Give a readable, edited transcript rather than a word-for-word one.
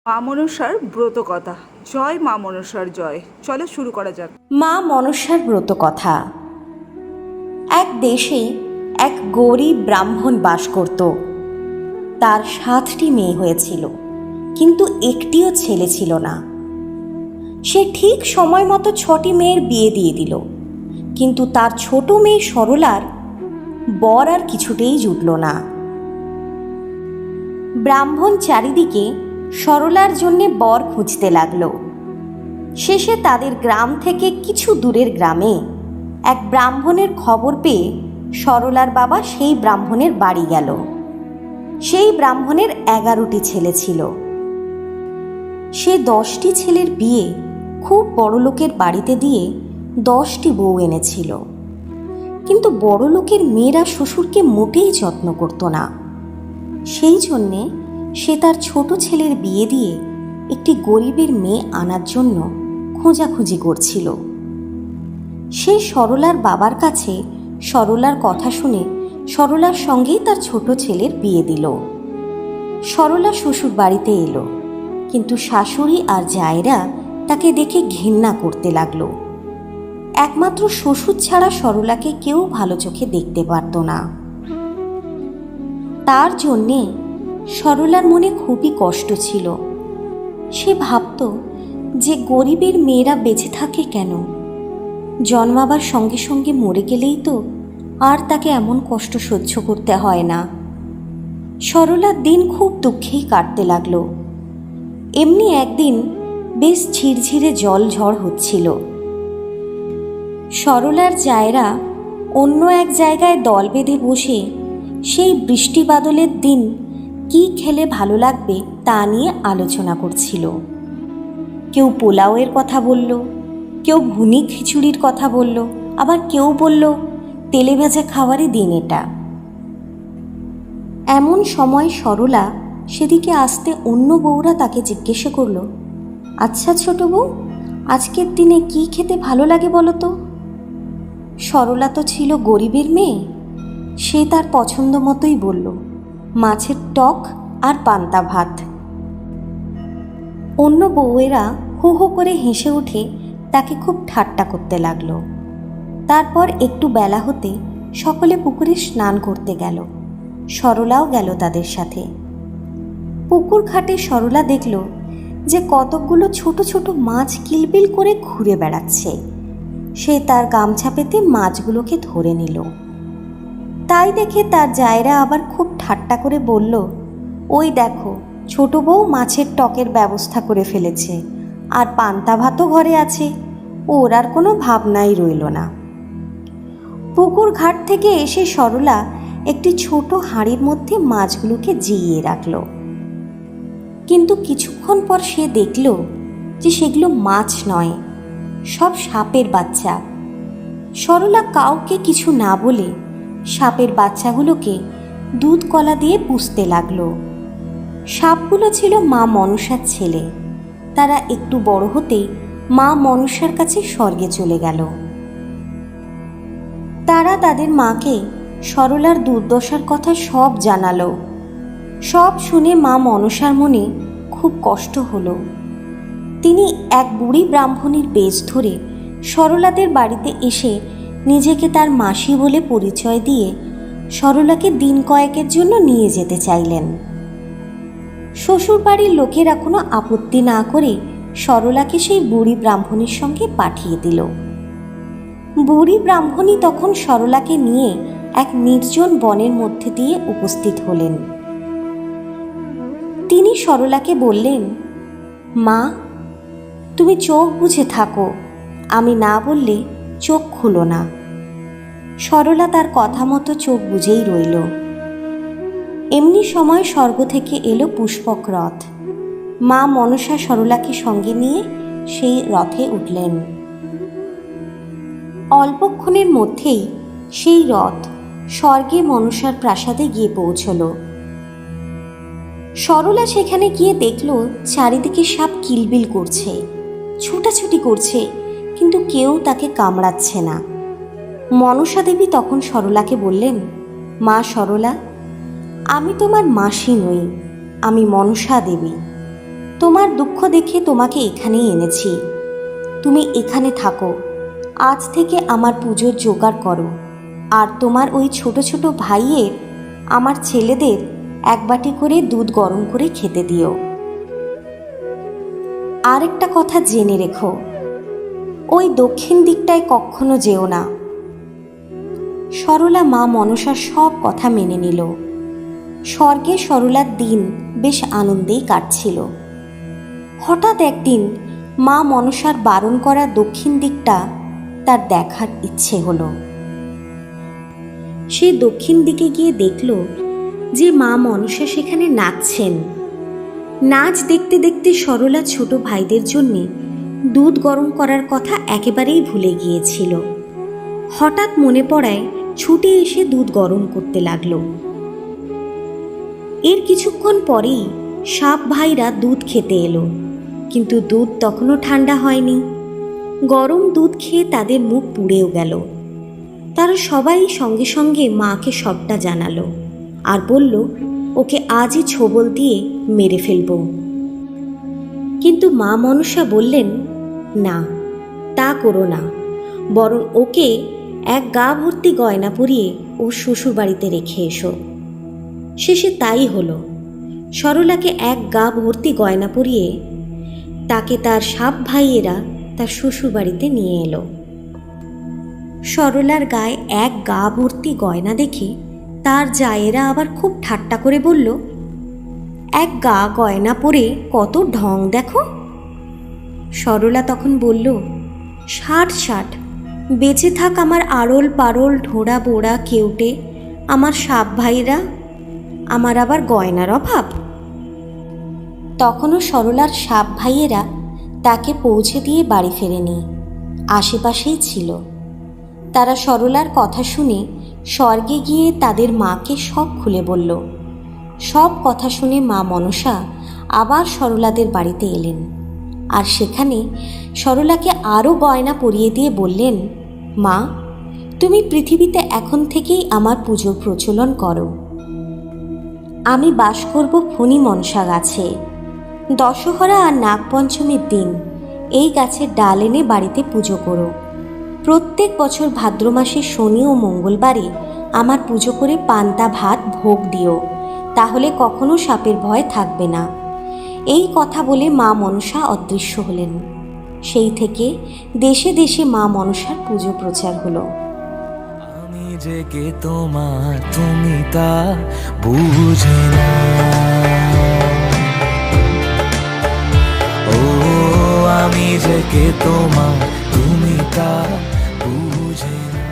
মা মনসার ব্রত কথা। জয় মা মনসার জয়। চলো শুরু করা যাক। মা মনসার ব্রত কথা। এক দেশে এক গরিব ব্রাহ্মণ বাস করত। তার 7টি মেয়ে হয়েছিল, কিন্তু একটিও ছেলে ছিল না। সে ঠিক সময় মতো 6টি মেয়ের বিয়ে দিয়ে দিল, কিন্তু তার ছোট মেয়ে সরলার বর আর কিছুতেই জুটল না। ব্রাহ্মণ চারিদিকে সরলার জন্যে বর খুঁজতে লাগলো। শেষে তাদের গ্রাম থেকে কিছু দূরের গ্রামে এক ব্রাহ্মণের খবর পেয়ে সরলার বাবা সেই ব্রাহ্মণের বাড়ি গেল। সেই ব্রাহ্মণের 11টি ছেলে ছিল। সে 10টি ছেলের বিয়ে খুব বড় লোকের বাড়িতে দিয়ে 10টি বউ এনেছিল, কিন্তু বড় লোকের মেয়েরা শ্বশুরকে মোটেই যত্ন করত না। সেই জন্যে সে তার ছোট ছেলের বিয়ে দিয়ে একটি গরিবের মেয়ে আনার জন্য খোঁজাখুঁজি করছিল। সে সরলার বাবার কাছে সরলার কথা শুনে সরলার সঙ্গেই তার ছোট ছেলের বিয়ে দিল। সরলা শ্বশুর বাড়িতে এলো, কিন্তু শাশুড়ি আর জায়েরা তাকে দেখে ঘেন্না করতে লাগলো। একমাত্র শ্বশুর ছাড়া সরলাকে কেউ ভালো চোখে দেখতে পারত না। তার জন্যে সরলার মনে খুবই কষ্ট ছিল। সে ভাবত যে গরিবের মেয়েরা বেঁচে থাকে কেন? জন্মাবার সঙ্গে সঙ্গে মরে গেলেই তো আর তাকে এমন কষ্ট সহ্য করতে হয় না। সরলার দিন খুব দুঃখেই কাটতে লাগলো। এমনি একদিন বেশ ঝিরঝিরে জল ঝড় হচ্ছিল। সরলার জায়েরা অন্য এক জায়গায় দল বেঁধে বসে সেই বৃষ্টি বাদলের দিন কি খেলে ভালো লাগবে তা নিয়ে আলোচনা করছিল। কেউ পোলাওয়ের কথা বলল, কেউ ভুনি খিচুড়ির কথা বলল, আবার কেউ বলল তেলে ভাজা খাবারই দিন এটা। এমন সময় সরলা সেদিকে আসতে অন্য বউরা তাকে জিজ্ঞেস করল, আচ্ছা ছোট বউ, আজকের দিনে কি খেতে ভালো লাগে বলো তো? সরলা তো ছিল গরিবের মেয়ে, সে তার পছন্দ মতোই বলল, মাছের টক আর পান্তা ভাত। অন্য বউয়েরা হো হো করে হেসে উঠে তাকে খুব ঠাট্টা করতে লাগলো। তারপর একটু বেলা হতে সকলে পুকুরে স্নান করতে গেল। সরলাও গেল তাদের সাথে। পুকুর ঘাটে সরলা দেখল যে কতকগুলো ছোট ছোট মাছ কিলবিল করে ঘুরে বেড়াচ্ছে। সে তার গামছা পেতে মাছগুলোকে ধরে নিল। তাই দেখে তার জায়েরা আবার খুব ঠাট্টা করে বলল, ওই দেখো, ছোট বউ মাছের টকের ব্যবস্থা করে ফেলেছে, আর পান্তা ভাতও ঘরে আছে। ওর আর কোনো ভাবনাই রইল না। পুকুর ঘাট থেকে এসে সরলা একটি ছোট হাঁড়ির মধ্যে মাছগুলোকে জিইয়ে রাখল। কিন্তু কিছুক্ষণ পর সে দেখল যে সেগুলো মাছ নয়, সব সাপের বাচ্চা। সরলা কাউকে কিছু না বলে সাপের বাচ্চাগুলোকে দুধ কলা দিয়ে পুষতে লাগলো। সাপগুলো ছিল মা মনসার ছেলে। তারা একটু বড় হতেই মা মনসার কাছে স্বর্গে চলে গেল। তারা তাদের মাকে সরলার দুর্দশার কথা সব জানালো। সব শুনে মা মনসার মনে খুব কষ্ট হলো। তিনি এক বুড়ি ব্রাহ্মণীর বেশ ধরে সরলাদের বাড়িতে এসে নিজেকে তার মাসি বলে পরিচয় দিয়ে সরলাকে দিন কয়েকের জন্য নিয়ে যেতে চাইলেন। শ্বশুরবাড়ির লোকেরা কোনো আপত্তি না করে সরলাকে সেই বুড়ি ব্রাহ্মণীর সঙ্গে পাঠিয়ে দিল। বুড়ি ব্রাহ্মণী তখন সরলাকে নিয়ে এক নির্জন বনের মধ্যে দিয়ে উপস্থিত হলেন। তিনি সরলাকে বললেন, মা, তুমি চোখ বুজে থাকো, আমি না বললে চোখ খুলো না। সরলা তার কথা মতো চোখ বুজেই রইল। এমনি সময় স্বর্গ থেকে এলো পুষ্পক রথ। মা মনসা সরলাকে সঙ্গে নিয়ে সেই রথে উঠলেন। অল্পক্ষণের মধ্যেই সেই রথ স্বর্গে মনসার প্রাসাদে গিয়ে পৌঁছল। সরলা সেখানে গিয়ে দেখল চারিদিকে সাপ কিলবিল করছে, ছুটাছুটি করছে, কিন্তু কেউ তাকে কামড়াচ্ছে না। মনসা দেবী তখন সরলাকে বললেন, মা সরলা, আমি তোমার মাসি নই, আমি মনসা দেবী। তোমার দুঃখ দেখে তোমাকে এখানেই এনেছি। তুমি এখানে থাকো, আজ থেকে আমার পুজোর জোগাড় করো, আর তোমার ওই ছোট ছোট ভাইয়ের, আমার ছেলেদের এক বাটি করে দুধ গরম করে খেতে দিও। আরেকটা কথা জেনে রেখো, ওই দক্ষিণ দিকটায় কখনো যেও না। সরলা মা মনসার সব কথা মেনে নিল। স্বর্গে সরলার দিন বেশ আনন্দেই কাটছিল। হঠাৎ একদিন মা মনসার বারণ করা দক্ষিণ দিকটা তার দেখার ইচ্ছে হলো। সে দক্ষিণ দিকে গিয়ে দেখল যে মা মনসা সেখানে নাচছেন। নাচ দেখতে দেখতে সরলা ছোট ভাইদের জন্য দুধ গরম করার কথা একেবারেই ভুলে গিয়েছিল। হঠাৎ মনে পড়ায় ছুটে এসে দুধ গরম করতে লাগলো। এর কিছুক্ষণ পরেই সাপ ভাইরা দুধ খেতে এলো, কিন্তু দুধ তখনও ঠান্ডা হয়নি। গরম দুধ খেয়ে তাদের মুখ পুড়েও গেল। তারা সবাই সঙ্গে সঙ্গে মাকে সবটা জানালো আর বলল ওকে আজই ছোবল দিয়ে মেরে ফেলব। কিন্তু মা মনসা বললেন, না, তা করো না, বরং ওকে এক গা ভর্তি গয়না পরিয়ে ওর শ্বশুর বাড়িতে রেখে এসো। শেষে তাই হলো। সরলাকে এক গা ভর্তি গয়না পরিয়ে তাকে তার সাপ ভাইয়েরা তার শ্বশুর বাড়িতে নিয়ে এলো। সরলার গায়ে এক গা ভর্তি গয়না দেখে তার জায়েরা আবার খুব ঠাট্টা করে বলল, এক গা গয়না পরে কত ঢং দেখো। সরলা তখন বলল, ষাট ষাট, বেঁচে থাক আমার আড়ল পারল ঢোড়া বোড়া কেউটে আমার সাপ ভাইরা, আমার আবার গয়নার অভাব। তখনও সরলার সাপ ভাইয়েরা তাকে পৌঁছে দিয়ে বাড়ি ফেরেনি, আশেপাশেই ছিল। তারা সরলার কথা শুনে স্বর্গে গিয়ে তাদের মাকে সব খুলে বলল। সব কথা শুনে মা মনসা আবার সরলাদের বাড়িতে এলেন, আর সেখানে সরলাকে আরও গয়না পরিয়ে দিয়ে বললেন, মা, তুমি পৃথিবীতে এখন থেকেই আমার পুজোর প্রচলন করো। আমি বাস করব ফণি মনসা গাছে। দশহরা আর নাগপঞ্চমীর দিন এই গাছের ডাল এনে বাড়িতে পুজো করো। প্রত্যেক বছর ভাদ্র মাসে শনি ও মঙ্গলবারে আমার পুজো করে পান্তা ভাত ভোগ দিও, তাহলে কখনো সাপের ভয় থাকবে না। এই কথা বলে মা মনসা অদৃশ্য হলেন। সেই থেকে দেশে দেশে মা মনসার পুজো প্রচার হলো। আমি যে কে তোমার তুমি তা বুঝে না, ও আমি যে কে তোমার তুমি তা বুঝে না।